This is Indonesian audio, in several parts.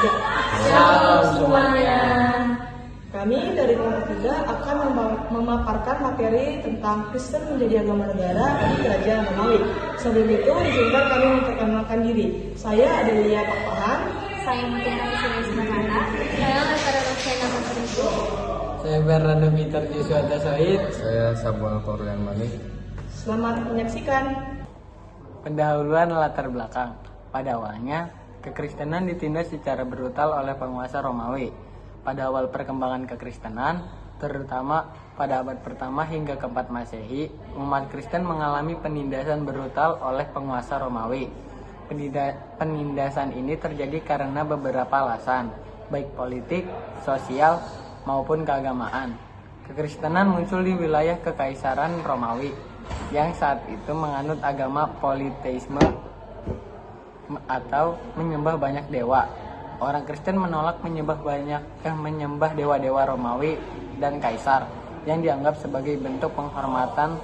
3. Shalom semuanya. Kami dari kelompok 3 akan memaparkan materi tentang Kristen menjadi agama negara di Kerajaan Romawi. Sebelum itu, izinkan kami memperkenalkan diri. Saya Adelia Pakpahan. Saya Mutia Sulaiman. Saya Lestari Rosyana Masaribu. Saya Bernardo Peter Yuswata Soid. Saya Samuel Torian Manik. Selamat menyaksikan. Pendahuluan latar belakang. Pada awalnya, kekristenan ditindas secara brutal oleh penguasa Romawi. Pada awal perkembangan kekristenan, terutama pada abad pertama hingga keempat Masehi, umat Kristen mengalami penindasan brutal oleh penguasa Romawi. Penindasan ini terjadi karena beberapa alasan, baik politik, sosial, maupun keagamaan. Kekristenan muncul di wilayah Kekaisaran Romawi yang saat itu menganut agama politeisme atau menyembah banyak dewa. Orang Kristen menolak menyembah dewa-dewa Romawi dan kaisar yang dianggap sebagai bentuk penghormatan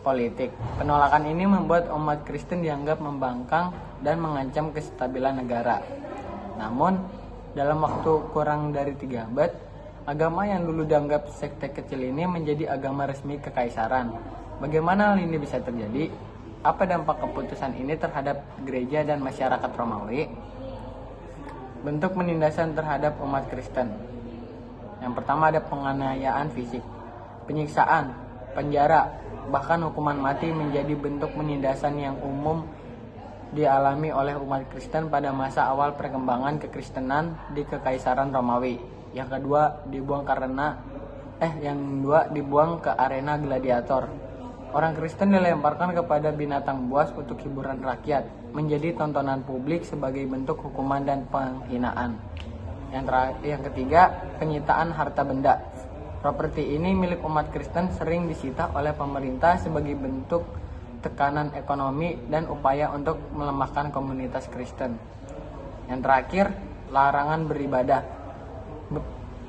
politik. Penolakan ini membuat umat Kristen dianggap membangkang dan mengancam kestabilan negara. Namun, dalam waktu kurang dari 3 abad, agama yang dulu dianggap sekte kecil ini menjadi agama resmi kekaisaran. Bagaimana hal ini bisa terjadi? Apa dampak keputusan ini terhadap gereja dan masyarakat Romawi? Bentuk penindasan terhadap umat Kristen. Yang pertama ada penganiayaan fisik, penyiksaan, penjara, bahkan hukuman mati menjadi bentuk penindasan yang umum dialami oleh umat Kristen pada masa awal perkembangan kekristenan di Kekaisaran Romawi. Yang kedua dibuang ke arena gladiator. Orang Kristen dilemparkan kepada binatang buas untuk hiburan rakyat, menjadi tontonan publik sebagai bentuk hukuman dan penghinaan. Yang ketiga, penyitaan harta benda. Properti ini milik umat Kristen sering disita oleh pemerintah sebagai bentuk tekanan ekonomi dan upaya untuk melemahkan komunitas Kristen. Yang terakhir, larangan beribadah.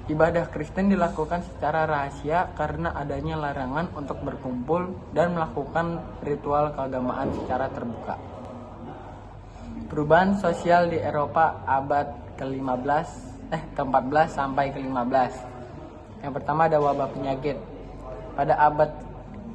Ibadah Kristen dilakukan secara rahasia karena adanya larangan untuk berkumpul dan melakukan ritual keagamaan secara terbuka. Perubahan sosial di Eropa abad ke-14 sampai ke-15. Yang pertama ada wabah penyakit. Pada abad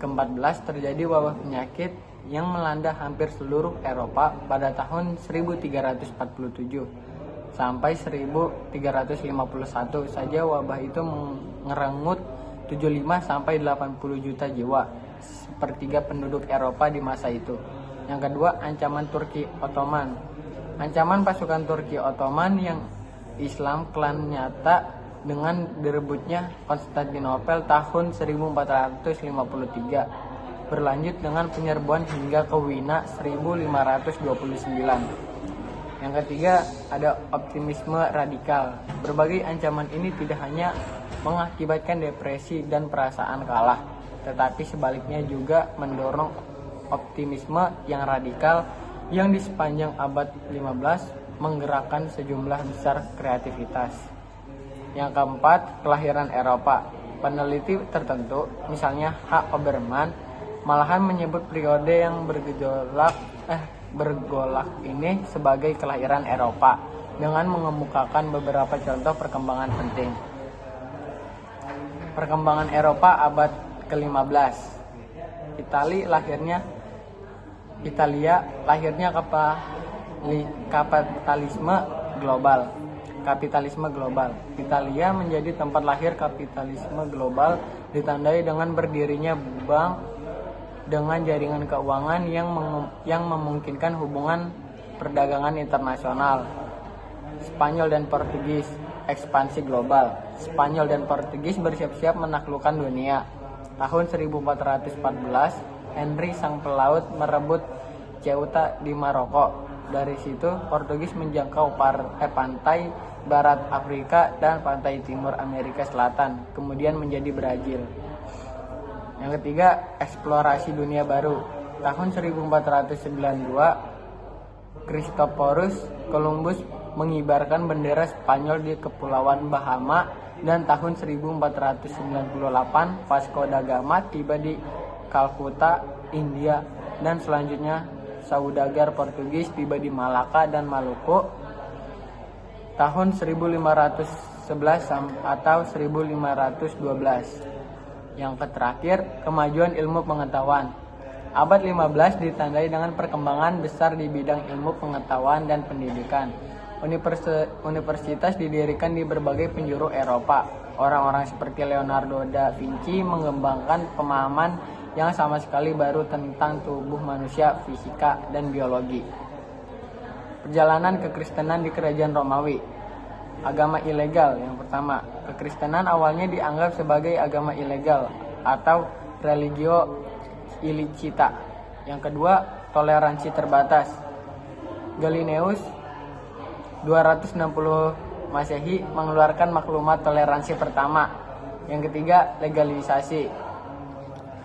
ke-14 terjadi wabah penyakit yang melanda hampir seluruh Eropa pada tahun 1347. Sampai 1351 saja wabah itu mengerenggut 75 sampai 80 juta jiwa, sepertiga penduduk Eropa di masa itu. Yang kedua, ancaman Turki Ottoman. Ancaman pasukan Turki Ottoman yang Islam klan nyata dengan direbutnya Konstantinopel tahun 1453, berlanjut dengan penyerbuan hingga ke Wina 1529. Yang ketiga, ada optimisme radikal. Berbagai ancaman ini tidak hanya mengakibatkan depresi dan perasaan kalah, tetapi sebaliknya juga mendorong optimisme yang radikal yang di sepanjang abad 15 menggerakkan sejumlah besar kreativitas. Yang keempat, kelahiran Eropa. Peneliti tertentu, misalnya H. Obermann, malahan menyebut periode yang bergolak ini sebagai kelahiran Eropa dengan mengemukakan beberapa contoh perkembangan penting. Perkembangan Eropa abad ke-15. Italia lahirnya kapitalisme global. Italia menjadi tempat lahir kapitalisme global, ditandai dengan berdirinya bank dengan jaringan keuangan yang memungkinkan hubungan perdagangan internasional. Spanyol dan Portugis, ekspansi global. Spanyol dan Portugis bersiap-siap menaklukkan dunia. Tahun 1414, Henry sang pelaut merebut Ceuta di Maroko. Dari situ, Portugis menjangkau pantai barat Afrika dan pantai timur Amerika Selatan, kemudian menjadi Brazil. Yang ketiga, eksplorasi dunia baru. Tahun 1492, Christophorus Columbus mengibarkan bendera Spanyol di Kepulauan Bahama, dan tahun 1498 Vasco da Gama tiba di Kalkuta, India, dan selanjutnya saudagar Portugis tiba di Malaka dan Maluku. tahun 1511 atau 1512. Yang terakhir, kemajuan ilmu pengetahuan. Abad 15 ditandai dengan perkembangan besar di bidang ilmu pengetahuan dan pendidikan. Universitas didirikan di berbagai penjuru Eropa. Orang-orang seperti Leonardo da Vinci mengembangkan pemahaman yang sama sekali baru tentang tubuh manusia, fisika, dan biologi. Perjalanan kekristenan di Kerajaan Romawi. Agama ilegal. Yang pertama, kekristenan awalnya dianggap sebagai agama ilegal atau religio illicita. Yang kedua, toleransi terbatas. Galileus 260 Masehi mengeluarkan maklumat toleransi pertama. Yang ketiga, legalisasi.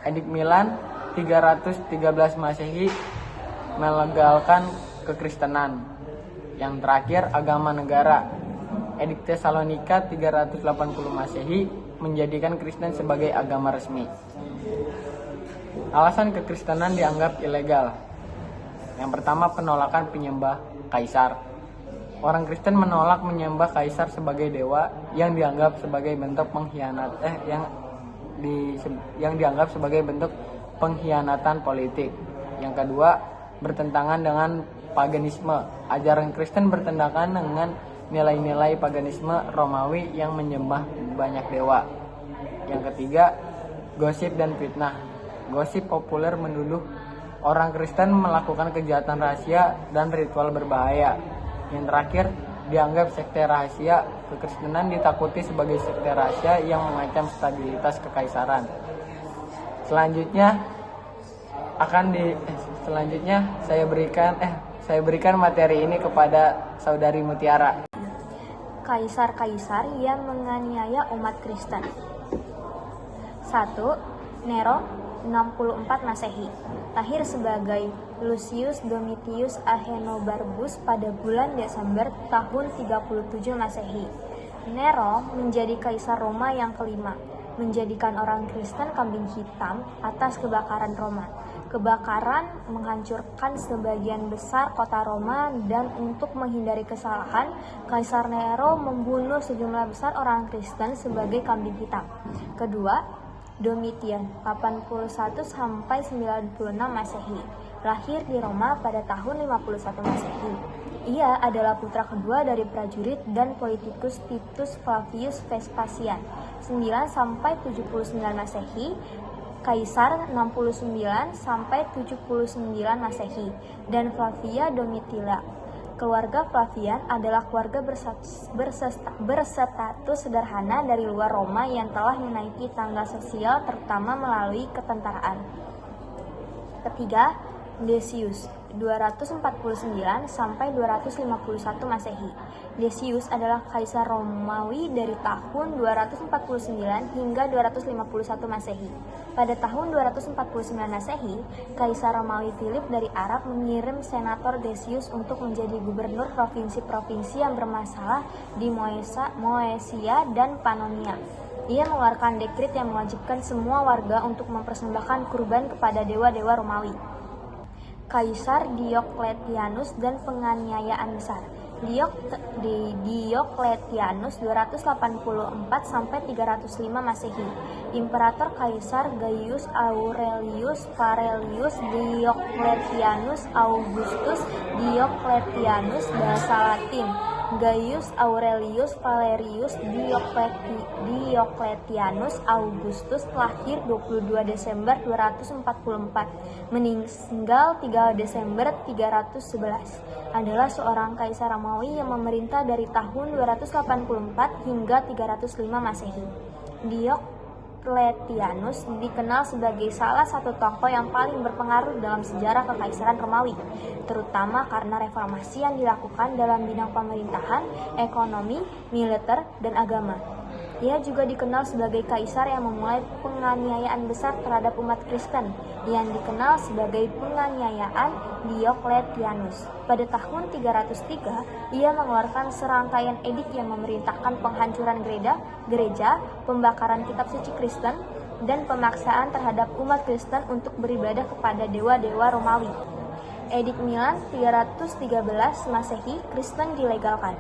Edik Milan 313 Masehi melegalkan kekristenan. Yang terakhir, agama negara. Edik Tesalonika 380 Masehi menjadikan Kristen sebagai agama resmi. Alasan kekristenan dianggap ilegal. Yang pertama, penolakan penyembah kaisar. Orang Kristen menolak menyembah kaisar sebagai dewa yang dianggap sebagai bentuk yang dianggap sebagai bentuk pengkhianatan politik. Yang kedua, bertentangan dengan paganisme. Ajaran Kristen bertentangan dengan nilai-nilai paganisme Romawi yang menyembah banyak dewa. Yang ketiga, gosip dan fitnah. Gosip populer menuduh orang Kristen melakukan kejahatan rahasia dan ritual berbahaya. Yang terakhir, dianggap sekte rahasia. Kekristenan ditakuti sebagai sekte rahasia yang mengancam stabilitas kekaisaran. Selanjutnya saya berikan materi ini kepada Saudari Mutiara. Kaisar-kaisar yang menganiaya umat Kristen. 1. Nero 64 Masehi. Lahir sebagai Lucius Domitius Ahenobarbus pada bulan Desember tahun 37 Masehi. Nero menjadi kaisar Roma yang kelima, menjadikan orang Kristen kambing hitam atas kebakaran Roma. Kebakaran menghancurkan sebagian besar kota Roma, dan untuk menghindari kesalahan, Kaisar Nero membunuh sejumlah besar orang Kristen sebagai kambing hitam. Kedua, Domitian 81 sampai 96 Masehi. Lahir di Roma pada tahun 51 Masehi. Ia adalah putra kedua dari prajurit dan politikus Titus Flavius Vespasian 9 sampai 79 Masehi, Kaisar 69 sampai 79 Masehi, dan Flavia Domitilla. Keluarga Flavian adalah keluarga berstatus sederhana dari luar Roma yang telah menaiki tangga sosial terutama melalui ketentaraan. Ketiga, Decius 249 sampai 251 Masehi. Decius adalah kaisar Romawi dari tahun 249 hingga 251 Masehi. Pada tahun 249 Masehi, Kaisar Romawi Philip dari Arab mengirim senator Decius untuk menjadi gubernur provinsi-provinsi yang bermasalah di Moesia dan Pannonia. Ia mengeluarkan dekret yang mewajibkan semua warga untuk mempersembahkan kurban kepada dewa-dewa Romawi. Kaisar Diocletianus dan penganiayaan besar. Diocletianus 284 sampai 305 Masehi. Imperator Kaisar Gaius Aurelius Valerius Diocletianus Augustus Diocletianus, bahasa Latin Gaius Aurelius Valerius Diocletianus Augustus, lahir 22 Desember 244, meninggal 3 Desember 311, adalah seorang kaisar Romawi yang memerintah dari tahun 284 hingga 305 Masehi. Diocletianus dikenal sebagai salah satu tokoh yang paling berpengaruh dalam sejarah kekaisaran Romawi, terutama karena reformasi yang dilakukan dalam bidang pemerintahan, ekonomi, militer, dan agama. Ia juga dikenal sebagai kaisar yang memulai penganiayaan besar terhadap umat Kristen, yang dikenal sebagai penganiayaan Diocletianus. Pada tahun 303, ia mengeluarkan serangkaian edik yang memerintahkan penghancuran gereja, pembakaran kitab suci Kristen, dan pemaksaan terhadap umat Kristen untuk beribadah kepada dewa-dewa Romawi. Edik Milan 313 Masehi, Kristen dilegalkan.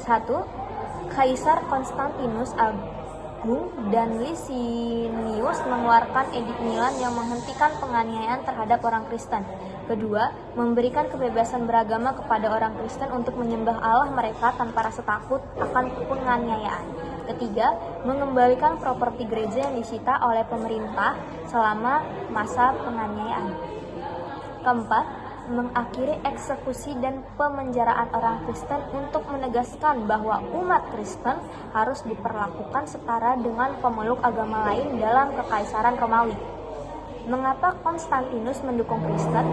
1. Kaisar Konstantinus Agung dan Licinius mengeluarkan edik Milan yang menghentikan penganiayaan terhadap orang Kristen. Kedua, memberikan kebebasan beragama kepada orang Kristen untuk menyembah Allah mereka tanpa rasa takut akan penganiayaan. Ketiga, mengembalikan properti gereja yang disita oleh pemerintah selama masa penganiayaan. Keempat, mengakhiri eksekusi dan pemenjaraan orang Kristen untuk menegaskan bahwa umat Kristen harus diperlakukan setara dengan pemeluk agama lain dalam Kekaisaran Romawi. Mengapa Konstantinus mendukung Kristen?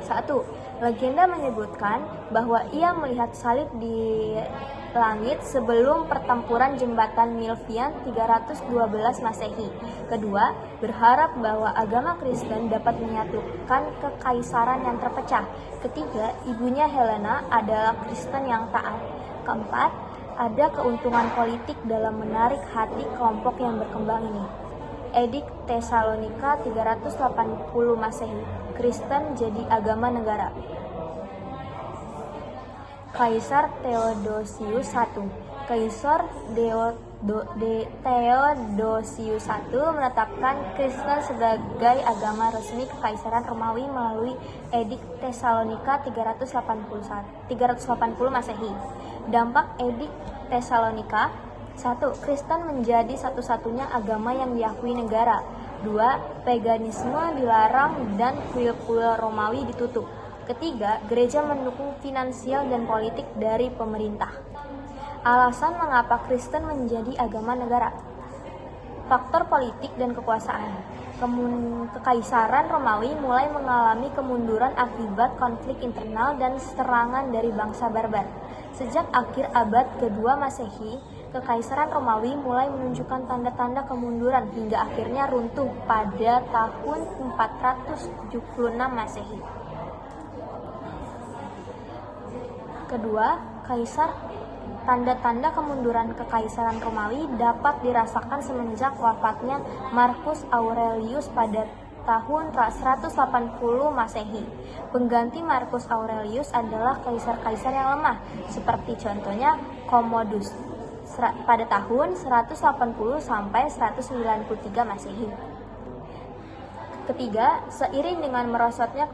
1. Legenda menyebutkan bahwa ia melihat salib di langit sebelum pertempuran jembatan Milvian 312 Masehi. Kedua, berharap bahwa agama Kristen dapat menyatukan kekaisaran yang terpecah. Ketiga, ibunya Helena adalah Kristen yang taat. Keempat, ada keuntungan politik dalam menarik hati kelompok yang berkembang ini. Edik Tesalonika 380 Masehi. Kristen jadi agama negara. Kaisar Theodosius I. Kaisar Theodosius I menetapkan Kristen sebagai agama resmi Kekaisaran Romawi melalui Edik Tesalonika 380 Masehi. Dampak Edik Tesalonika: 1. Kristen menjadi satu-satunya agama yang diakui negara. 2. Paganisme dilarang dan kuil-kuil Romawi ditutup. Ketiga, gereja mendukung finansial dan politik dari pemerintah. Alasan mengapa Kristen menjadi agama negara: faktor politik dan kekuasaan. Kekaisaran Romawi mulai mengalami kemunduran akibat konflik internal dan serangan dari bangsa barbar. Sejak akhir abad kedua Masehi, Kekaisaran Romawi mulai menunjukkan tanda-tanda kemunduran hingga akhirnya runtuh pada tahun 476 Masehi. Kedua, tanda-tanda kemunduran Kekaisaran Romawi dapat dirasakan semenjak wafatnya Marcus Aurelius pada tahun 180 Masehi. Pengganti Marcus Aurelius adalah kaisar-kaisar yang lemah, seperti contohnya Commodus pada tahun 180 sampai 193 Masehi. Ketiga, seiring dengan merosotnya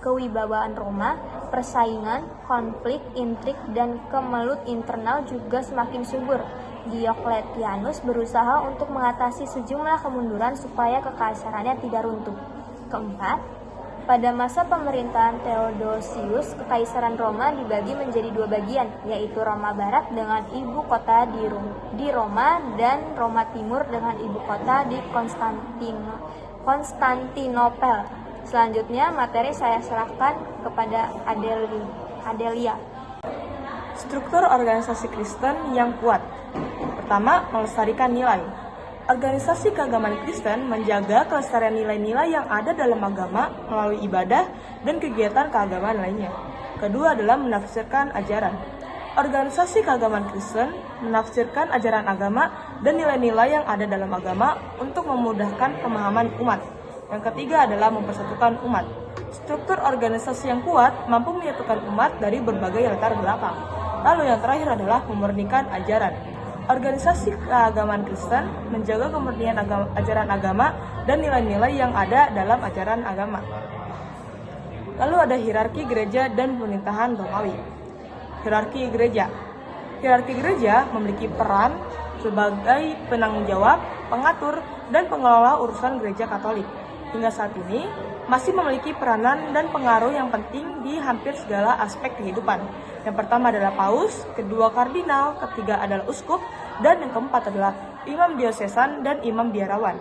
kewibawaan Roma, persaingan, konflik, intrik, dan kemelut internal juga semakin subur. Diocletianus berusaha untuk mengatasi sejumlah kemunduran supaya kekaisarannya tidak runtuh. Keempat, pada masa pemerintahan Theodosius, Kekaisaran Roma dibagi menjadi dua bagian, yaitu Roma Barat dengan ibu kota di Roma dan Roma Timur dengan ibu kota di Konstantinopel. Selanjutnya, materi saya serahkan kepada Adelia. Struktur organisasi Kristen yang kuat. Pertama, melestarikan nilai. Organisasi keagamaan Kristen menjaga kelestarian nilai-nilai yang ada dalam agama melalui ibadah dan kegiatan keagamaan lainnya. Kedua adalah menafsirkan ajaran. Organisasi keagamaan Kristen menafsirkan ajaran agama dan nilai-nilai yang ada dalam agama untuk memudahkan pemahaman umat. Yang ketiga adalah mempersatukan umat. Struktur organisasi yang kuat mampu menyatukan umat dari berbagai latar belakang. Lalu yang terakhir adalah memurnikan ajaran. Organisasi keagamaan Kristen menjaga kemurnian ajaran agama dan nilai-nilai yang ada dalam ajaran agama. Lalu ada hierarki gereja dan pemerintahan Romawi. Hierarki gereja. Hierarki gereja memiliki peran sebagai penanggung jawab, pengatur, dan pengelola urusan gereja Katolik. Hingga saat ini masih memiliki peranan dan pengaruh yang penting di hampir segala aspek kehidupan. Yang pertama adalah paus, kedua kardinal, ketiga adalah uskup, dan yang keempat adalah imam diosesan dan imam biarawan.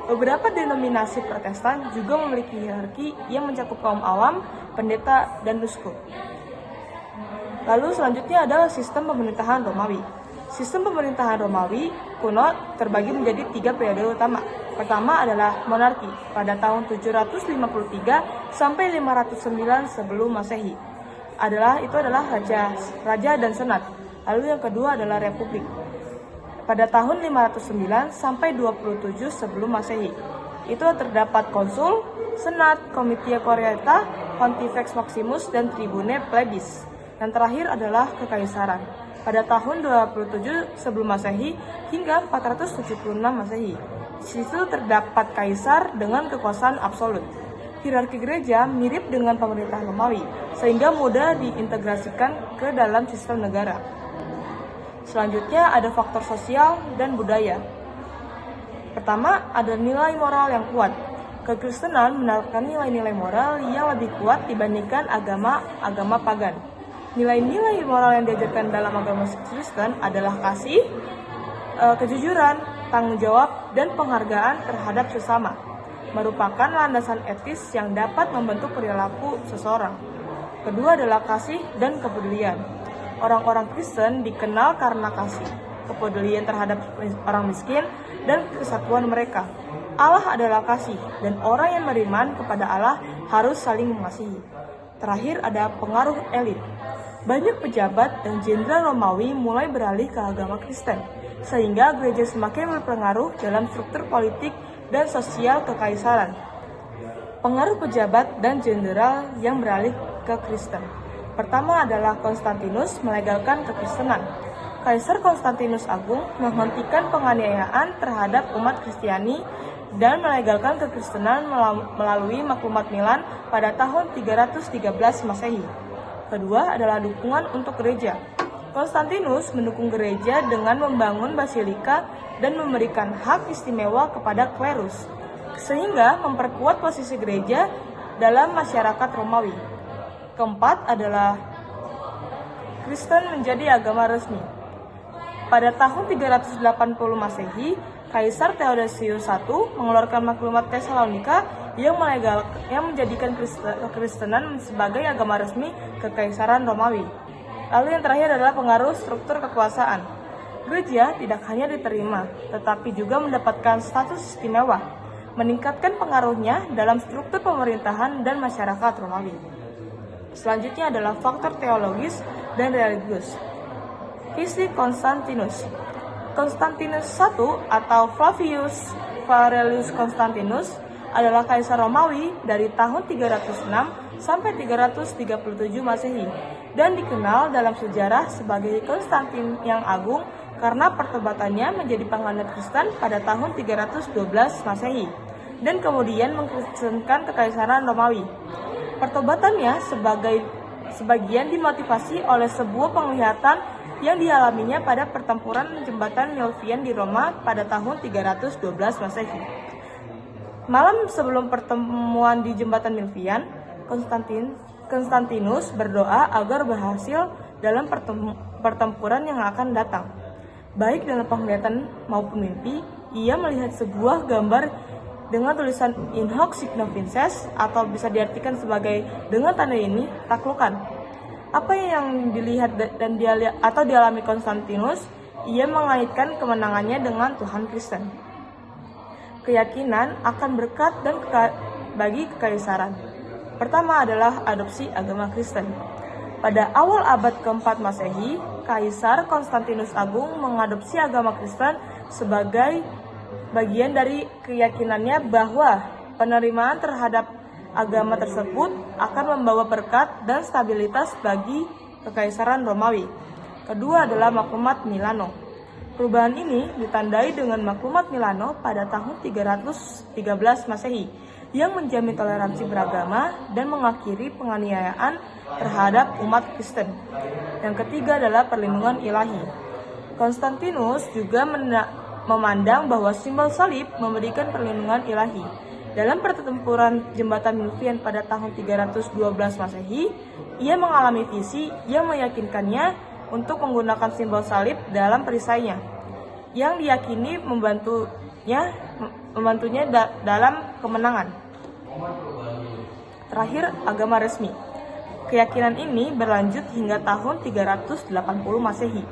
Beberapa denominasi Protestan juga memiliki hierarki yang mencakup kaum awam, pendeta, dan uskup. Lalu selanjutnya adalah sistem pemerintahan Romawi. Sistem pemerintahan Romawi kuno terbagi menjadi 3 periode utama. Pertama adalah monarki pada tahun 753 sampai 509 sebelum Masehi. Itu adalah raja dan senat. Lalu yang kedua adalah republik pada tahun 509 sampai 27 sebelum Masehi. Itu terdapat konsul, senat, comitia coriata, pontifex maximus, dan tribune plebis. Dan terakhir adalah kekaisaran. pada tahun 27 sebelum Masehi hingga 476 Masehi. Di situ terdapat kaisar dengan kekuasaan absolut. Hierarki gereja mirip dengan pemerintah Romawi, sehingga mudah diintegrasikan ke dalam sistem negara. Selanjutnya ada faktor sosial dan budaya. Pertama, ada nilai moral yang kuat. Kekristenan menerapkan nilai-nilai moral yang lebih kuat dibandingkan agama pagan. Nilai-nilai moral yang diajarkan dalam agama Kristen adalah kasih, kejujuran, tanggung jawab, dan penghargaan terhadap sesama, merupakan landasan etis yang dapat membentuk perilaku seseorang. Kedua adalah kasih dan kepedulian. Orang-orang Kristen dikenal karena kasih, kepedulian terhadap orang miskin, dan kesatuan mereka. Allah adalah kasih, dan orang yang beriman kepada Allah harus saling mengasihi. Terakhir ada pengaruh elit. Banyak pejabat dan jenderal Romawi mulai beralih ke agama Kristen, sehingga gereja semakin berpengaruh dalam struktur politik dan sosial kekaisaran. Pengaruh pejabat dan jenderal yang beralih ke Kristen. Pertama adalah Konstantinus melegalkan kekristenan. Kaisar Konstantinus Agung menghentikan penganiayaan terhadap umat Kristiani dan melegalkan kekristenan melalui maklumat Milan pada tahun 313 Masehi. Kedua adalah dukungan untuk gereja. Konstantinus mendukung gereja dengan membangun basilika dan memberikan hak istimewa kepada klerus, sehingga memperkuat posisi gereja dalam masyarakat Romawi. Keempat adalah Kristen menjadi agama resmi. Pada tahun 380 Masehi, Kaisar Theodosius I mengeluarkan maklumat Tesalonika yang menjadikan kekristenan sebagai agama resmi Kekaisaran Romawi. Lalu yang terakhir adalah pengaruh struktur kekuasaan. Gereja tidak hanya diterima, tetapi juga mendapatkan status istimewa, meningkatkan pengaruhnya dalam struktur pemerintahan dan masyarakat Romawi. Selanjutnya adalah faktor teologis dan religius. Visi Konstantinus. Konstantinus I atau Flavius Valerius Konstantinus adalah kaisar Romawi dari tahun 306 sampai 337 Masehi dan dikenal dalam sejarah sebagai Konstantin yang Agung karena pertobatannya menjadi penganut Kristen pada tahun 312 Masehi dan kemudian mengkristenkan kekaisaran Romawi. Pertobatannya sebagian dimotivasi oleh sebuah penglihatan yang dialaminya pada pertempuran jembatan Milvian di Roma pada tahun 312 Masehi. Malam sebelum pertemuan di jembatan Milvian, Konstantinus berdoa agar berhasil dalam pertempuran yang akan datang. Baik dalam penglihatan maupun mimpi, ia melihat sebuah gambar dengan tulisan In hoc signo vinces, atau bisa diartikan sebagai dengan tanda ini taklukkan. Apa yang dilihat dan dialami Konstantinus, ia mengaitkan kemenangannya dengan Tuhan Kristen. Keyakinan akan berkat dan bagi kekaisaran. Pertama adalah adopsi agama Kristen. Pada awal abad keempat Masehi, Kaisar Konstantinus Agung mengadopsi agama Kristen sebagai bagian dari keyakinannya bahwa penerimaan terhadap agama tersebut akan membawa berkat dan stabilitas bagi Kekaisaran Romawi. Kedua adalah maklumat Milano. Perubahan ini ditandai dengan maklumat Milano pada tahun 313 Masehi yang menjamin toleransi beragama dan mengakhiri penganiayaan terhadap umat Kristen. Yang ketiga adalah perlindungan ilahi. Konstantinus juga memandang bahwa simbol salib memberikan perlindungan ilahi. Dalam pertempuran jembatan Milvian pada tahun 312 Masehi, ia mengalami visi yang meyakinkannya untuk menggunakan simbol salib dalam perisainya, yang diyakini membantunya dalam kemenangan. Terakhir, agama resmi. Keyakinan ini berlanjut hingga tahun 380 Masehi,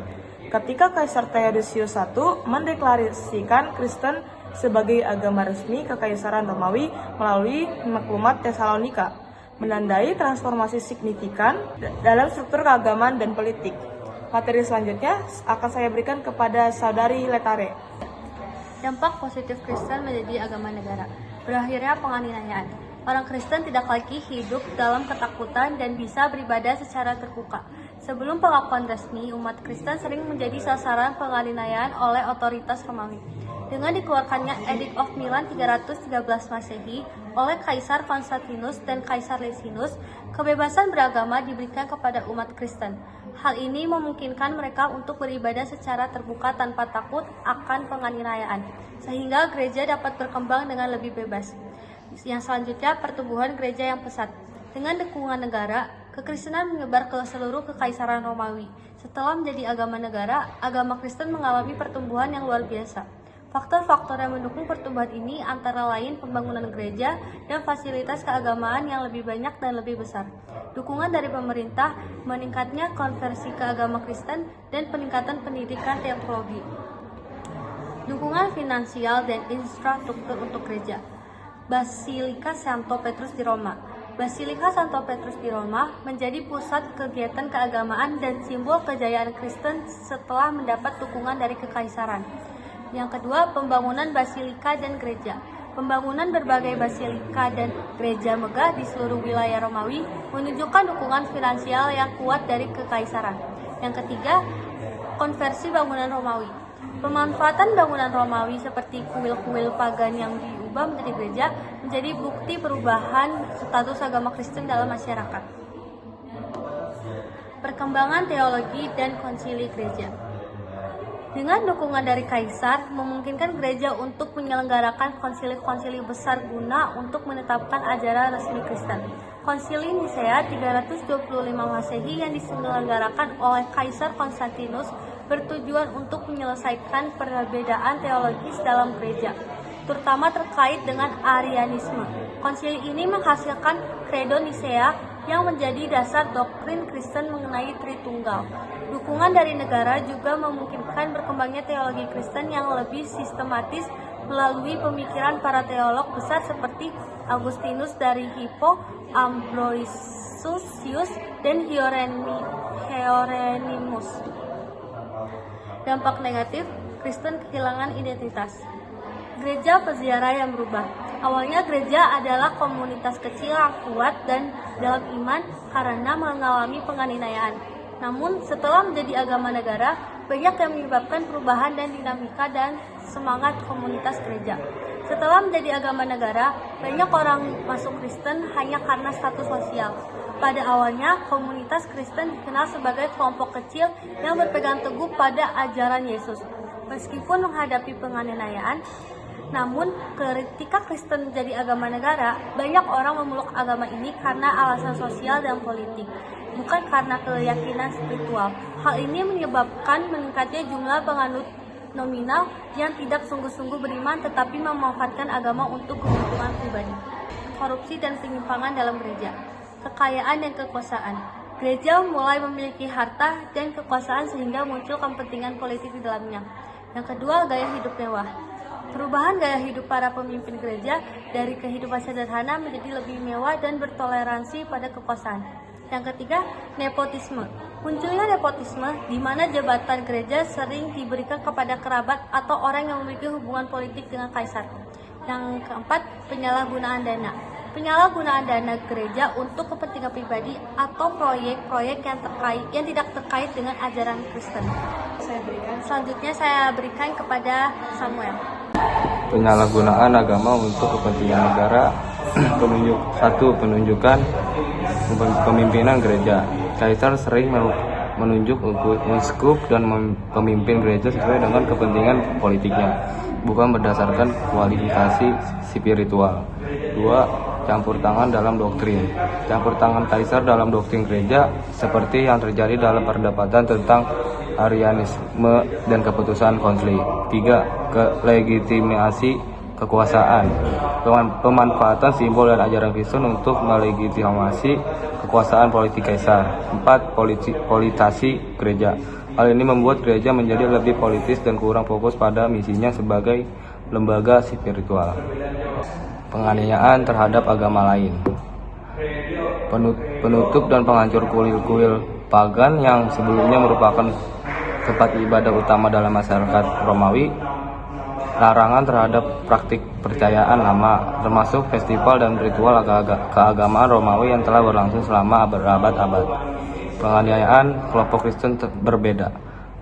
ketika Kaisar Theodosius I mendeklarasikan Kristen sebagai agama resmi Kekaisaran Romawi melalui maklumat Tesalonika, menandai transformasi signifikan dalam struktur keagamaan dan politik. Materi selanjutnya akan saya berikan kepada Saudari Letare. Dampak positif Kristen menjadi agama negara. Berakhirnya penganiayaan. Orang Kristen tidak lagi hidup dalam ketakutan dan bisa beribadah secara terbuka. Sebelum pengakuan resmi, umat Kristen sering menjadi sasaran penganiayaan oleh otoritas Romawi. Dengan dikeluarkannya Edict of Milan 313 Masehi oleh Kaisar Konstantinus dan Kaisar Licinius, kebebasan beragama diberikan kepada umat Kristen. Hal ini memungkinkan mereka untuk beribadah secara terbuka tanpa takut akan penganiayaan, sehingga gereja dapat berkembang dengan lebih bebas. Yang selanjutnya, pertumbuhan gereja yang pesat. Dengan dukungan negara, kekristenan menyebar ke seluruh kekaisaran Romawi. Setelah menjadi agama negara, agama Kristen mengalami pertumbuhan yang luar biasa. Faktor-faktor yang mendukung pertumbuhan ini antara lain pembangunan gereja dan fasilitas keagamaan yang lebih banyak dan lebih besar. Dukungan dari pemerintah, meningkatnya konversi ke agama Kristen, dan peningkatan pendidikan teologi. Dukungan finansial dan infrastruktur untuk gereja. Basilika Santo Petrus di Roma. Basilika Santo Petrus di Roma menjadi pusat kegiatan keagamaan dan simbol kejayaan Kristen setelah mendapat dukungan dari kekaisaran. Yang kedua, pembangunan basilika dan gereja. Pembangunan berbagai basilika dan gereja megah di seluruh wilayah Romawi menunjukkan dukungan finansial yang kuat dari kekaisaran. Yang ketiga, konversi bangunan Romawi. Pemanfaatan bangunan Romawi seperti kuil-kuil pagan yang diubah menjadi gereja menjadi bukti perubahan status agama Kristen dalam masyarakat. Perkembangan teologi dan konsili gereja. Dengan dukungan dari kaisar, memungkinkan gereja untuk menyelenggarakan konsili-konsili besar guna untuk menetapkan ajaran resmi Kristen. Konsili Nisea 325 Masehi yang diselenggarakan oleh Kaisar Konstantinus bertujuan untuk menyelesaikan perbedaan teologis dalam gereja, terutama terkait dengan Arianisme. Konsili ini menghasilkan Credo Nisea yang menjadi dasar doktrin Kristen mengenai Tritunggal. Dukungan dari negara juga memungkinkan berkembangnya teologi Kristen yang lebih sistematis melalui pemikiran para teolog besar seperti Augustinus dari Hippo, Ambrosius, dan Hieronymus. Dampak negatif, Kristen kehilangan identitas. Gereja peziarah yang berubah. Awalnya gereja adalah komunitas kecil yang kuat dan dalam iman karena mengalami penganiayaan. Namun setelah menjadi agama negara, banyak yang menyebabkan perubahan dan dinamika dan semangat komunitas gereja. Setelah menjadi agama negara, banyak orang masuk Kristen hanya karena status sosial. Pada awalnya, komunitas Kristen dikenal sebagai kelompok kecil yang berpegang teguh pada ajaran Yesus. Meskipun menghadapi penganiayaan, namun ketika Kristen menjadi agama negara, banyak orang memeluk agama ini karena alasan sosial dan politik, bukan karena keyakinan spiritual. Hal ini menyebabkan meningkatnya jumlah penganut nominal yang tidak sungguh-sungguh beriman tetapi memanfaatkan agama untuk keuntungan pribadi. Korupsi dan penyimpangan dalam gereja. Kekayaan dan kekuasaan. Gereja mulai memiliki harta dan kekuasaan sehingga muncul kepentingan politik di dalamnya. Yang kedua, gaya hidup mewah. Perubahan gaya hidup para pemimpin gereja dari kehidupan sederhana menjadi lebih mewah dan bertoleransi pada kekuasaan. Yang ketiga, nepotisme. Munculnya nepotisme di mana jabatan gereja sering diberikan kepada kerabat atau orang yang memiliki hubungan politik dengan kaisar. Yang keempat, penyalahgunaan dana. Penyalahgunaan dana gereja untuk kepentingan pribadi atau proyek-proyek yang tidak terkait dengan ajaran Kristen. Selanjutnya saya berikan kepada Samuel. Penyalahgunaan agama untuk kepentingan negara. Penunjukan pemimpinan gereja. Kaisar sering menunjuk uskup dan pemimpin gereja sesuai dengan kepentingan politiknya, bukan berdasarkan kualifikasi spiritual. 2. Campur tangan dalam doktrin. Campur tangan kaisar dalam doktrin gereja seperti yang terjadi dalam perdebatan tentang Arianisme dan keputusan konsili. 3. Legitimasi kekuasaan. Pemanfaatan simbol dan ajaran Kristen untuk melegitimasi kekuasaan politik kaisar. 4. Politisasi gereja. Hal ini membuat gereja menjadi lebih politis dan kurang fokus pada misinya sebagai lembaga spiritual. Penganiayaan terhadap agama lain. Penutup dan penghancur kuil-kuil pagan yang sebelumnya merupakan tempat ibadah utama dalam masyarakat Romawi. Larangan terhadap praktik percayaan lama, termasuk festival dan ritual keagamaan Romawi yang telah berlangsung selama berabad-abad. Penganiayaan kelompok Kristen berbeda.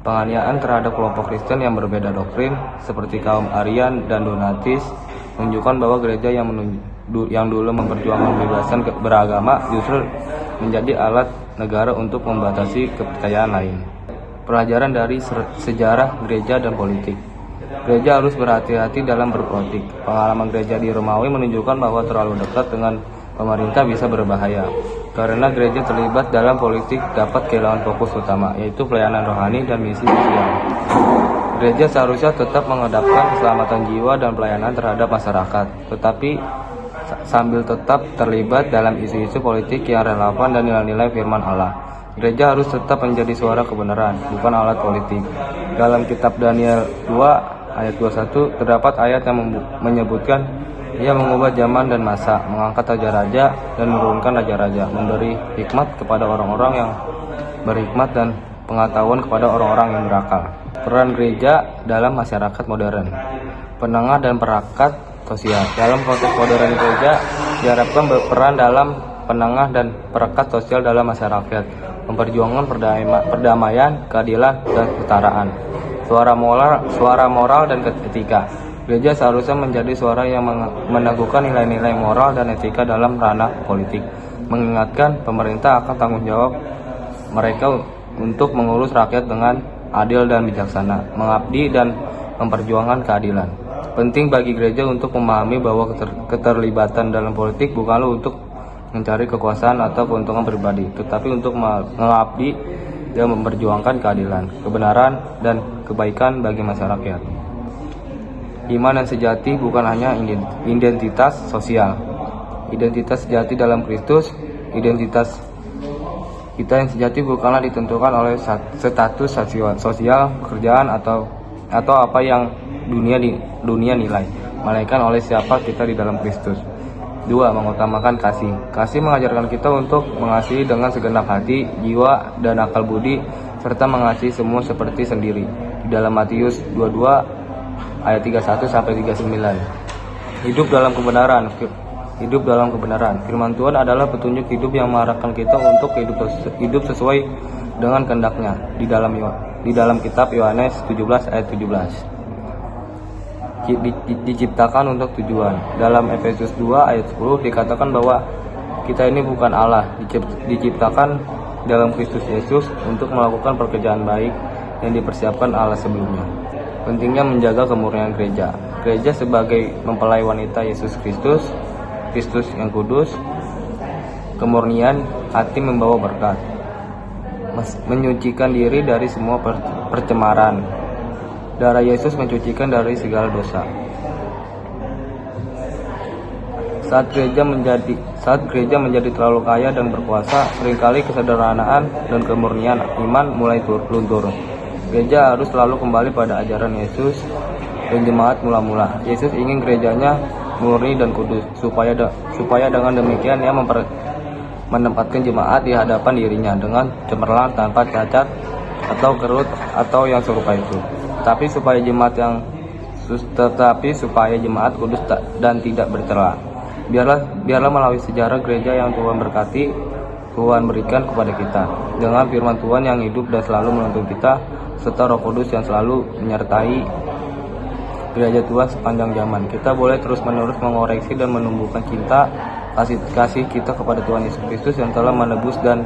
Penganiayaan terhadap kelompok Kristen yang berbeda doktrin seperti kaum Arian dan Donatis menunjukkan bahwa gereja yang dulu memperjuangkan kebebasan beragama justru menjadi alat negara untuk membatasi kepercayaan lain. Pelajaran dari sejarah gereja dan politik. Gereja harus berhati-hati dalam berpolitik. Pengalaman gereja di Romawi menunjukkan bahwa terlalu dekat dengan pemerintah bisa berbahaya. Karena gereja terlibat dalam politik dapat kehilangan fokus utama, yaitu pelayanan rohani dan misi sosial. Gereja seharusnya tetap mengedepankan keselamatan jiwa dan pelayanan terhadap masyarakat, tetapi sambil tetap terlibat dalam isu-isu politik yang relevan dan nilai-nilai firman Allah. Gereja harus tetap menjadi suara kebenaran, bukan alat politik. Dalam kitab Daniel 2 ayat 21 terdapat ayat yang menyebutkan ia mengubah zaman dan masa, mengangkat raja-raja dan menurunkan raja-raja, memberi hikmat kepada orang-orang yang berhikmat dan pengetahuan kepada orang-orang yang berakal. Peran gereja dalam masyarakat modern. Penengah dan perekat sosial. Dalam konteks modern, gereja diharapkan berperan dalam penengah dan perekat sosial dalam masyarakat, memperjuangkan perdamaian, keadilan, dan kesetaraan. Suara moral dan etika. Gereja seharusnya menjadi suara yang meneguhkan nilai-nilai moral dan etika dalam ranah politik, mengingatkan pemerintah akan tanggung jawab mereka untuk mengurus rakyat dengan adil dan bijaksana, mengabdi dan memperjuangkan keadilan. Penting bagi gereja untuk memahami bahwa keterlibatan dalam politik bukanlah untuk mencari kekuasaan atau keuntungan pribadi, tetapi untuk mengabdi dan memperjuangkan keadilan, kebenaran, dan kebaikan bagi masyarakat. Iman yang sejati bukan hanya identitas sosial. Identitas sejati dalam Kristus, identitas kita yang sejati bukanlah ditentukan oleh status sosial, pekerjaan atau apa yang dunia nilai, melainkan oleh siapa kita di dalam Kristus. 2. Mengutamakan kasih. Kasih mengajarkan kita untuk mengasihi dengan segenap hati, jiwa, dan akal budi, serta mengasihi semua seperti sendiri. Di dalam Matius 22 ayat 31 sampai 39. Hidup dalam kebenaran. Firman Tuhan adalah petunjuk hidup yang mengarahkan kita untuk hidup sesuai dengan kehendaknya. Di dalam kitab Yohanes 17 ayat 17. Diciptakan untuk tujuan. Dalam Efesus 2 ayat 10 dikatakan bahwa kita ini bukan Allah, diciptakan dalam Kristus Yesus untuk melakukan pekerjaan baik yang dipersiapkan Allah sebelumnya. Pentingnya menjaga kemurnian gereja. Gereja sebagai mempelai wanita Yesus Kristus yang kudus, kemurnian hati membawa berkat, menyucikan diri dari semua percemaran. Darah Yesus mencucikan dari segala dosa. Saat gereja menjadi terlalu kaya dan berkuasa, seringkali kesederhanaan dan kemurnian iman mulai luntur. Gereja harus selalu kembali pada ajaran Yesus dan jemaat mula-mula. Yesus ingin gerejanya murni dan kudus, supaya dengan demikian ia menempatkan jemaat di hadapan dirinya dengan cemerlang, tanpa cacat atau kerut atau yang serupa itu. Tetapi supaya jemaat kudus dan tidak bercela. Biarlah melalui sejarah gereja yang Tuhan berkati, Tuhan berikan kepada kita dengan firman Tuhan yang hidup dan selalu menuntun kita, serta Roh Kudus yang selalu menyertai gereja Tuhan sepanjang zaman. Kita boleh terus-menerus mengoreksi dan menumbuhkan cinta kasih kita kepada Tuhan Yesus Kristus yang telah menebus dan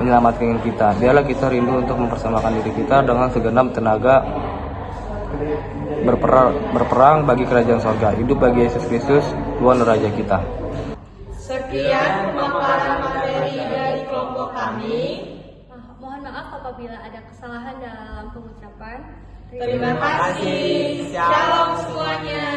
menyelamatkan kita. Biarlah kita rindu untuk mempersamakan diri kita dengan segenap tenaga berperang bagi kerajaan sorga. Hidup bagi Yesus Kristus, Tuhan Raja kita. Sekian pemaparan materi dari kelompok kami. Mohon maaf apabila ada kesalahan dalam pengucapan. Terima kasih. Shalom semuanya.